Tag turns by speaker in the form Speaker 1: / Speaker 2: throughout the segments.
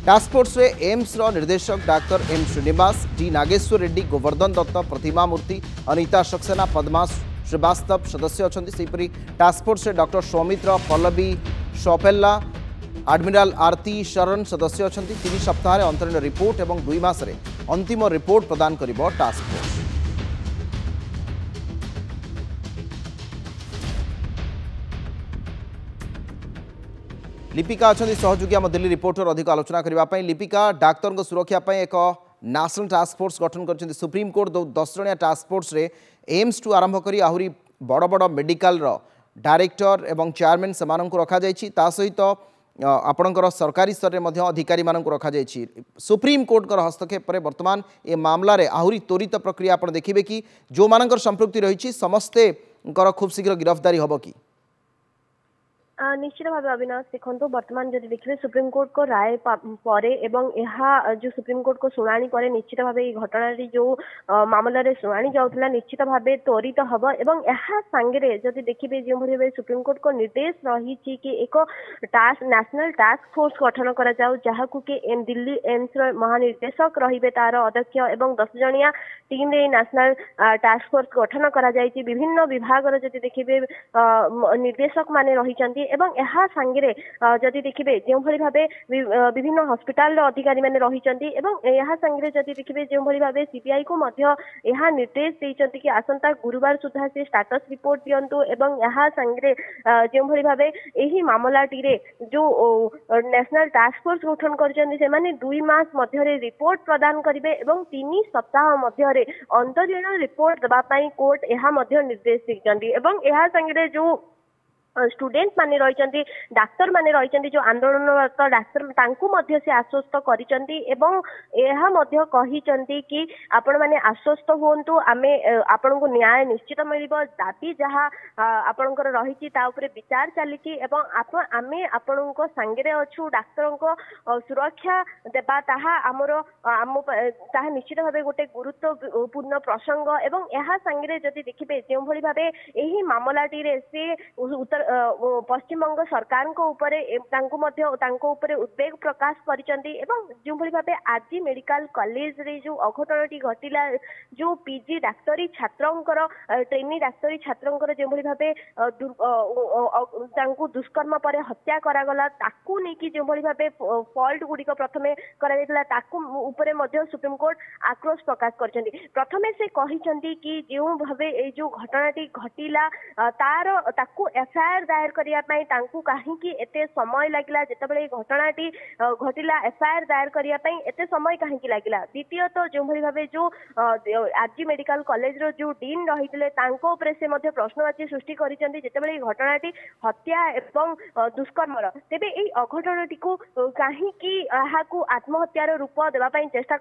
Speaker 1: Task force रे एम्स रो निर्देशक doctor M Srinivas, D Nageshwar Reddy, Govardhan Dutt, Pratima Murthy, Anita Saxena, Padma Srivastava सदस्य अच्छा। सेपरी टास्क फोर्स रे डॉक्टर सौमित्र, पल्लवी शोपेल्ला, एडमिराल आरती शरण सदस्य अच्छा। 3 सप्ताह अंतरीण रिपोर्ट और 2 मास अंतिम रिपोर्ट प्रदान करिबो टास्क फोर्स। लिपिका अच्छा सहयोगी आम दिल्ली रिपोर्टर अधिक आलोचना करने। लिपिका, डाक्तर सुरक्षा एक नेशनल टास्क फोर्स गठन कर सुप्रीम कोर्ट 10 जणिया टास्क फोर्स रे एम्स टू आरंभ करी आहरी बड़ बड़ मेडिकल डायरेक्टर एवं चेयरमैन से रखा सहित आपणकर सरकारी स्तर में अधिकारी रखा सुप्रीम कोर्ट हस्तक्षेप पर वर्तमान ए मामला रे आहरी त्वरित प्रक्रिया आप देखिए कि जो मानकर संपृक्ति रही समस्ते खूब शीघ्र गिरफ्तारी हम कि
Speaker 2: निश्चित भाव अविनाश देखो बर्तमान जब देखिए सुप्रीम कोर्ट को राय पर जो सुप्रीम कोर्ट को शुणाणी पर निश्चित भाव घटना जो मामला रे शुणाणी जाऊला निश्चित भाव त्वरित हम एवं सांगे जब देखिए जो भाव सुप्रीम कोर्ट को निर्देश रही कि एक नेशनल टास्क फोर्स गठन करा जाऊ जहाँ कि दिल्ली एम्स महानिर्देशक रे तार अध्यक्ष एवं 10 जणिया टीम रे नेशनल टास्क फोर्स गठन करा विभिन्न विभाग जब देखिए निर्देशक माने रही एवं यह सांगे जदि देखिए जो भाव विभिन्न हस्पिटाल अधिकारी मैंने रही यह सांगे जदि देखिए जो भाव सीबीआई को यह निर्देश देते कि आसंता गुरुवार सुधा से स्टाटस रिपोर्ट दिंतु एवं यह सांगे जो भाव यही मामलाटी जो नेशनल टास्क फोर्स गठन कर 2 मास मध्य रिपोर्ट प्रदान करेंगे और 3 सप्ताह मध्य अंतरीण रिपोर्ट देवाई कोर्ट यह निर्देश देते यह सांगे जो स्टूडेंट माने रही डाक्तर माने रही जो आंदोलनरत डाक्तर से आश्वस्त करी कि आपण माने आश्वस्त हुंतु आमे आपण को न्याय निश्चित मिल दाबी जहाँ आपणकर रही विचार चली आमे आपण सांगे अच्छु डाक्तर सुरक्षा देवा ताहा आमर आम ताहा निश्चित भाव गोटे गुरुत्वपूर्ण प्रसंग एवं यह सांगे जदि देखिए जो भाव यही मामलाटी से उत्तर पश्चिमबंग सरकार उद्वेग प्रकाश कर जो भाव आज मेडिकल कॉलेज रे जो अघटनटी घटिला जो पीजी डाक्तरी छात्रंकर ट्रेनी डाक्तरी छात्रंकर जो भाव दुष्कर्म पर हत्या करागला ताकू नहीं जो भाव फॉल्ट गुड़िक प्रथमे करा सुप्रीम कोर्ट आक्रोश प्रकाश कर प्रथमे से कहते कि जो भाव जो घटनाटी घटिला तार ताकू एफआईआर दायर करने कहीं एते समय लगिला जितेबाला घटनाटी घटिला एफआईआर दायर करने एते समय कहीं लगिला। द्वितीय तो जो भाव जो आरजी मेडिकल कॉलेज रो जो डीन रही से प्रश्नवाची सृष्टि करते घटनाटी हत्या एवं दुष्कर्मर तेबे यही अघटनटी को कहीं आत्महत्यार रूप देवाई चेष्टा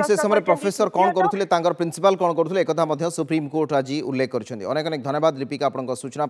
Speaker 1: से समय प्रोफेसर कौन करुले प्रिंसिपल कौन करुले एक सुप्रीम कोर्ट आज उल्लेख कर। अनेक धन्यवाद लिपिका आपन सूचना।